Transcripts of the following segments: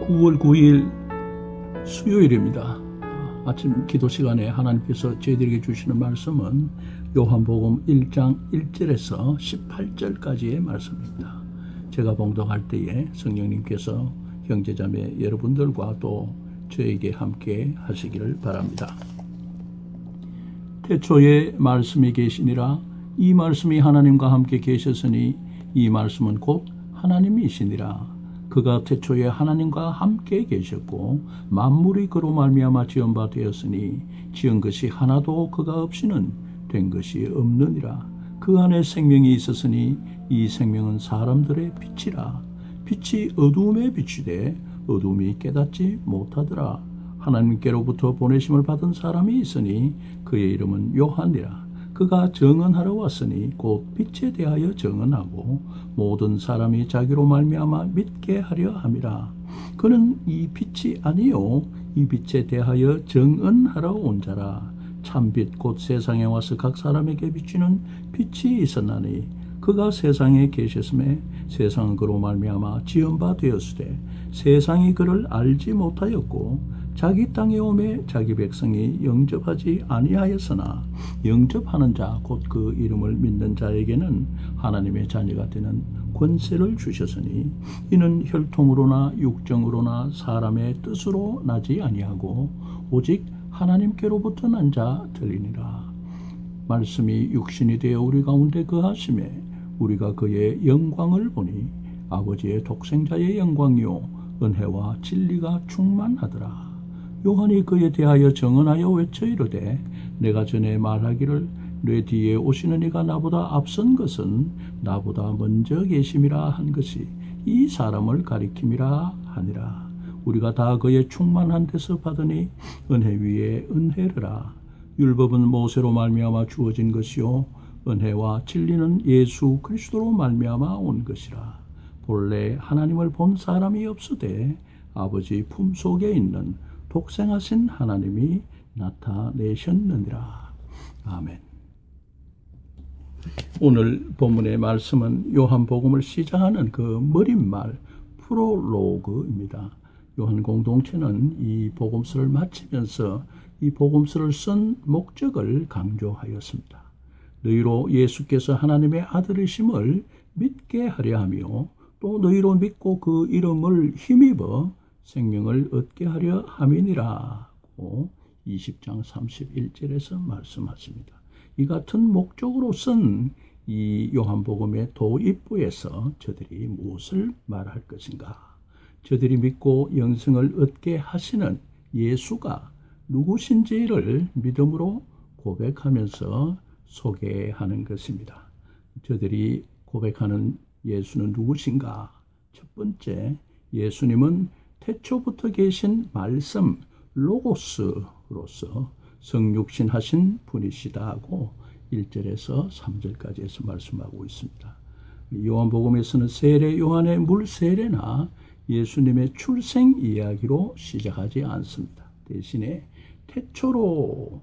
9월 9일 수요일입니다. 아침 기도 시간에 하나님께서 저희들에게 주시는 말씀은 요한복음 1장 1절에서 18절까지의 말씀입니다. 제가 봉독할 때에 성령님께서 형제자매 여러분들과 또 저에게 함께 하시기를 바랍니다. 태초에 말씀이 계시니라. 이 말씀이 하나님과 함께 계셨으니 이 말씀은 곧 하나님이시니라. 그가 태초에 하나님과 함께 계셨고 만물이 그로 말미암아 지은 바 되었으니 지은 것이 하나도 그가 없이는 된 것이 없느니라. 그 안에 생명이 있었으니 이 생명은 사람들의 빛이라. 빛이 어두움에 비추되 어두움이 깨닫지 못하더라. 하나님께로부터 보내심을 받은 사람이 있으니 그의 이름은 요한이라. 그가 정언하러 왔으니 곧 빛에 대하여 정언하고 모든 사람이 자기로 말미암아 믿게 하려 함이라. 그는 이 빛이 아니요 이 빛에 대하여 정언하러 온 자라. 참빛 곧 세상에 와서 각 사람에게 비추는 빛이 있었나니 그가 세상에 계셨음에 세상은 그로 말미암아 지은 바 되었으되 세상이 그를 알지 못하였고 자기 땅에 오매 자기 백성이 영접하지 아니하였으나 영접하는 자 곧 그 이름을 믿는 자에게는 하나님의 자녀가 되는 권세를 주셨으니 이는 혈통으로나 육정으로나 사람의 뜻으로 나지 아니하고 오직 하나님께로부터 난 자들이니라. 말씀이 육신이 되어 우리 가운데 거하심에 우리가 그의 영광을 보니 아버지의 독생자의 영광이요 은혜와 진리가 충만하더라. 요한이 그에 대하여 정언하여 외쳐 이르되 내가 전에 말하기를 내 뒤에 오시는 이가 나보다 앞선 것은 나보다 먼저 계심이라 한 것이 이 사람을 가리킴이라 하니라. 우리가 다 그의 충만한 데서 받으니 은혜 위에 은혜르라. 율법은 모세로 말미암아 주어진 것이요 은혜와 진리는 예수 그리스도로 말미암아 온 것이라. 본래 하나님을 본 사람이 없으되 아버지 품속에 있는 독생하신 하나님이 나타내셨느니라. 아멘. 오늘 본문의 말씀은 요한복음을 시작하는 그 머릿말 프롤로그입니다. 요한 공동체는 이 복음서를 마치면서 이 복음서를 쓴 목적을 강조하였습니다. 너희로 예수께서 하나님의 아들이심을 믿게 하려 하며 또 너희로 믿고 그 이름을 힘입어 생명을 얻게 하려 함이니라고 20장 31절에서 말씀하십니다. 이 같은 목적으로 쓴 이 요한복음의 도입부에서 저들이 무엇을 말할 것인가? 저들이 믿고 영생을 얻게 하시는 예수가 누구신지를 믿음으로 고백하면서 소개하는 것입니다. 저들이 고백하는 예수는 누구신가? 첫 번째, 예수님은 태초부터 계신 말씀 로고스로서 성육신 하신 분이시다 하고 1절에서 3절까지 해서 말씀하고 있습니다. 요한복음에서는 세례 요한의 물 세례나 예수님의 출생 이야기로 시작하지 않습니다. 대신에 태초로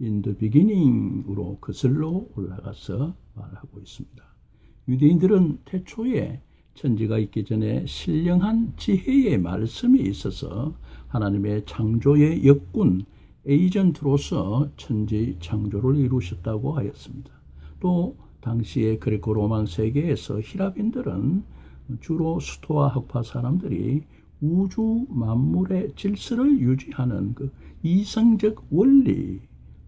in the beginning으로 거슬러 올라가서 말하고 있습니다. 유대인들은 태초에 천지가 있기 전에 신령한 지혜의 말씀이 있어서 하나님의 창조의 역군 에이전트로서 천지 창조를 이루셨다고 하였습니다. 또 당시의 그리코 로만 세계에서 히랍인들은 주로 수토와 학파 사람들이 우주 만물의 질서를 유지하는 그 이성적 원리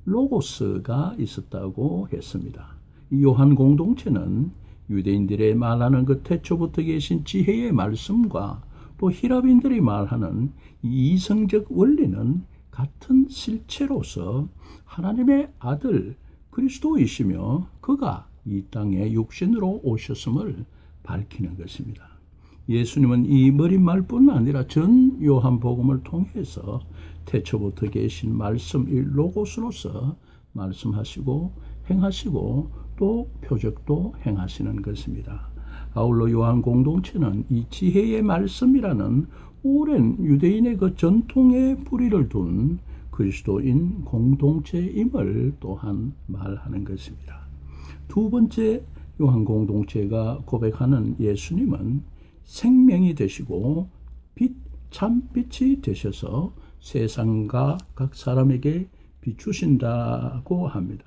로고스가 있었다고 했습니다. 이 요한 공동체는 유대인들의 말하는 그 태초부터 계신 지혜의 말씀과 또 히랍인들이 말하는 이 이성적 원리는 같은 실체로서 하나님의 아들 그리스도이시며 그가 이 땅에 육신으로 오셨음을 밝히는 것입니다. 예수님은 이 머릿말뿐 아니라 전 요한복음을 통해서 태초부터 계신 말씀 이 로고스로서 말씀하시고 행하시고 또 표적도 행하시는 것입니다. 아울러 요한 공동체는 이 지혜의 말씀이라는 오랜 유대인의 그 전통의 뿌리를 둔 그리스도인 공동체임을 또한 말하는 것입니다. 두 번째 요한 공동체가 고백하는 예수님은 생명이 되시고 빛 참빛이 되셔서 세상과 각 사람에게 비추신다고 합니다.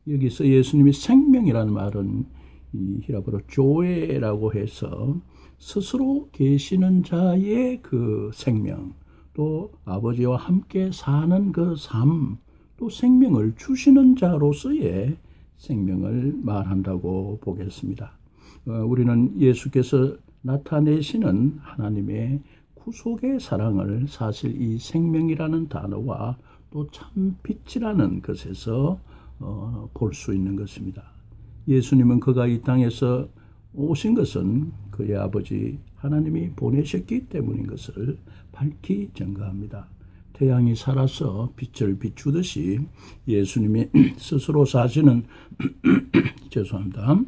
여기서 예수님이 생명이라는 말은 이 히라보로 조에라고 해서 스스로 계시는 자의 그 생명, 또 아버지와 함께 사는 그 삶, 또 생명을 주시는 자로서의 생명을 말한다고 보겠습니다. 우리는 예수께서 나타내시는 하나님의 구속의 사랑을 사실 이 생명이라는 단어와 또 참빛이라는 것에서 볼 수 있는 것입니다. 예수님은 그가 이 땅에서 오신 것은 그의 아버지 하나님이 보내셨기 때문인 것을 밝히 증거합니다. 태양이 살아서 빛을 비추듯이 예수님이 스스로 사시는 죄송합니다.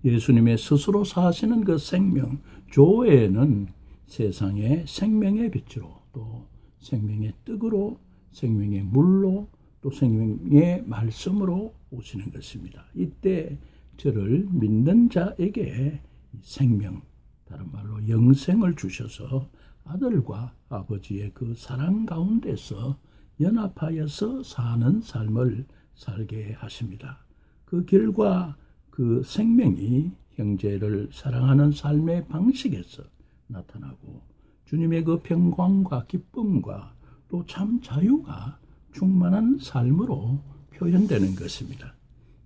예수님의 스스로 사시는 그 생명, 조에는 세상의 생명의 빛으로 또 생명의 떡으로 생명의 물로 또 생명의 말씀으로 오시는 것입니다. 이때 저를 믿는 자에게 생명, 다른 말로 영생을 주셔서 아들과 아버지의 그 사랑 가운데서 연합하여서 사는 삶을 살게 하십니다. 그 길과 그 생명이 형제를 사랑하는 삶의 방식에서 나타나고 주님의 그 평강과 기쁨과 또 참 자유가 충만한 삶으로 표현되는 것입니다.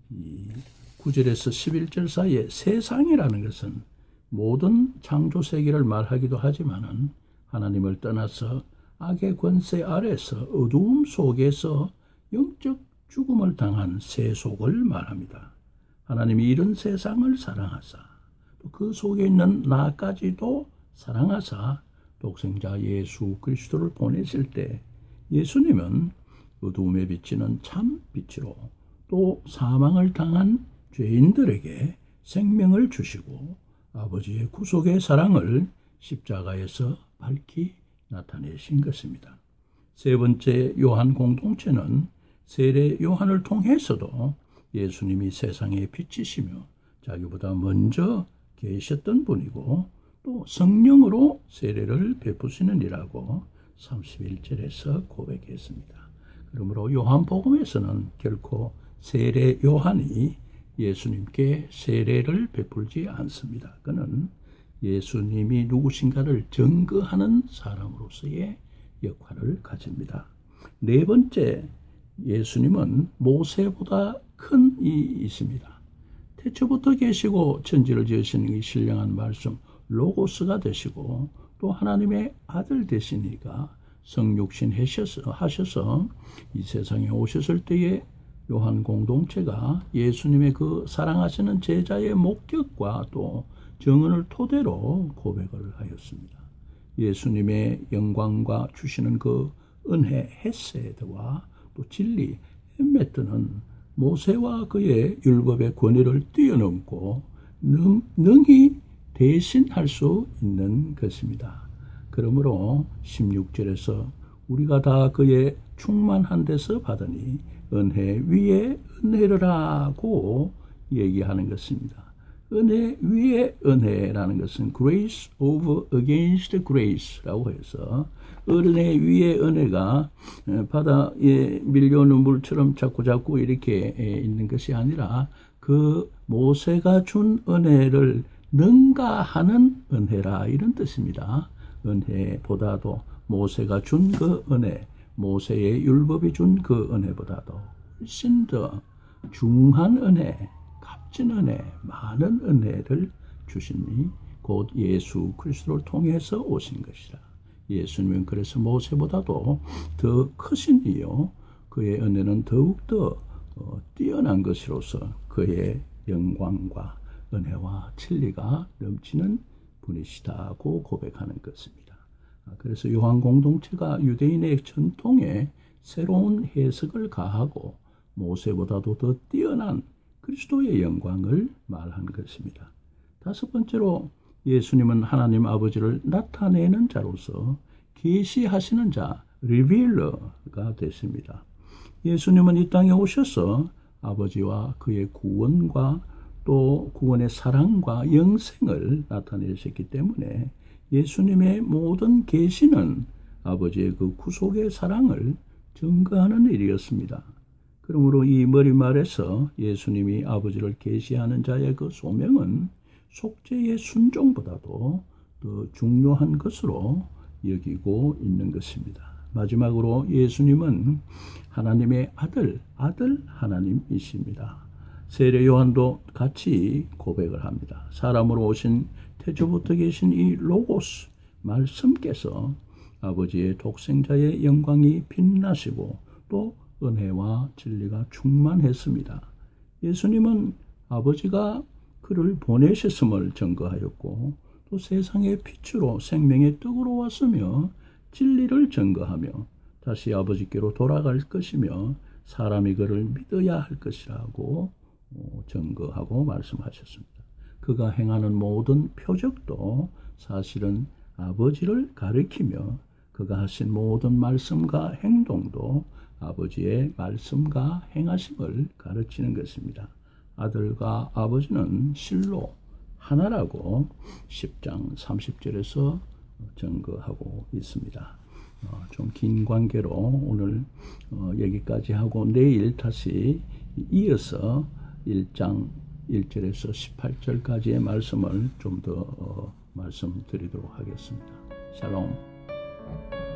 이 9절에서 11절 사이에 세상이라는 것은 모든 창조 세계를 말하기도 하지만은 하나님을 떠나서 악의 권세 아래서 어두움 속에서 영적 죽음을 당한 세속을 말합니다. 하나님이 이런 세상을 사랑하사 또 그 속에 있는 나까지도 사랑하사 독생자 예수 그리스도를 보내실 때 예수님은 어두움에 비치는 참 빛으로 또 사망을 당한 죄인들에게 생명을 주시고 아버지의 구속의 사랑을 십자가에서 밝히 나타내신 것입니다. 세 번째 요한 공동체는 세례 요한을 통해서도 예수님이 세상의 빛이시며 자기보다 먼저 계셨던 분이고 또 성령으로 세례를 베푸시는 이라고 31절에서 고백했습니다. 그러므로 요한복음에서는 결코 세례 요한이 예수님께 세례를 베풀지 않습니다. 그는 예수님이 누구신가를 증거하는 사람으로서의 역할을 가집니다. 네 번째, 예수님은 모세보다 큰 이이십니다. 태초부터 계시고 천지를 지으시는 이 신령한 말씀 로고스가 되시고 또 하나님의 아들 되시니까 성육신 하셔서 이 세상에 오셨을 때에 요한 공동체가 예수님의 그 사랑하시는 제자의 목격과 또 증언을 토대로 고백을 하였습니다. 예수님의 영광과 주시는 그 은혜 헤세드와 또 진리 엠메트는 모세와 그의 율법의 권위를 뛰어넘고 능히 대신할 수 있는 것입니다. 그러므로 16절에서 우리가 다 그의 충만한 데서 받으니 은혜 위에 은혜를 하고 얘기하는 것입니다. 은혜 위에 은혜라는 것은 grace over against grace라고 해서 은혜 위에 은혜가 바다에 밀려오는 물처럼 자꾸자꾸 이렇게 있는 것이 아니라 그 모세가 준 은혜를 능가하는 은혜라 이런 뜻입니다. 은혜보다도 모세가 준 그 은혜, 모세의 율법이 준 그 은혜보다도 훨씬 더 중한 은혜, 값진 은혜, 많은 은혜를 주시니 곧 예수 그리스도를 통해서 오신 것이라. 예수님은 그래서 모세보다도 더 크시니요 그의 은혜는 더욱더 뛰어난 것으로서 그의 영광과 은혜와 진리가 넘치는 분이시다고 고백하는 것입니다. 그래서 요한 공동체가 유대인의 전통에 새로운 해석을 가하고 모세보다도 더 뛰어난 그리스도의 영광을 말한 것입니다. 다섯 번째로 예수님은 하나님 아버지를 나타내는 자로서 계시하시는 자, 리빌러가 되십니다. 예수님은 이 땅에 오셔서 아버지와 그의 구원과 또 구원의 사랑과 영생을 나타내셨기 때문에 예수님의 모든 계시는 아버지의 그 구속의 사랑을 증거하는 일이었습니다. 그러므로 이 머리말에서 예수님이 아버지를 계시하는 자의 그 소명은 속죄의 순종보다도 더 중요한 것으로 여기고 있는 것입니다. 마지막으로 예수님은 하나님의 아들 하나님이십니다. 세례 요한도 같이 고백을 합니다. 사람으로 오신 태초부터 계신 이 로고스 말씀께서 아버지의 독생자의 영광이 빛나시고 또 은혜와 진리가 충만했습니다. 예수님은 아버지가 그를 보내셨음을 증거하였고 또 세상의 빛으로 생명의 떡으로 왔으며 진리를 증거하며 다시 아버지께로 돌아갈 것이며 사람이 그를 믿어야 할 것이라고 증거하고 말씀하셨습니다. 그가 행하는 모든 표적도 사실은 아버지를 가리키며 그가 하신 모든 말씀과 행동도 아버지의 말씀과 행하심을 가르치는 것입니다. 아들과 아버지는 실로 하나라고 10장 30절에서 증거하고 있습니다. 좀 긴 관계로 오늘 여기까지 하고 내일 다시 이어서 1장 1절에서 18절까지의 말씀을 좀 더 말씀드리도록 하겠습니다. 샬롬.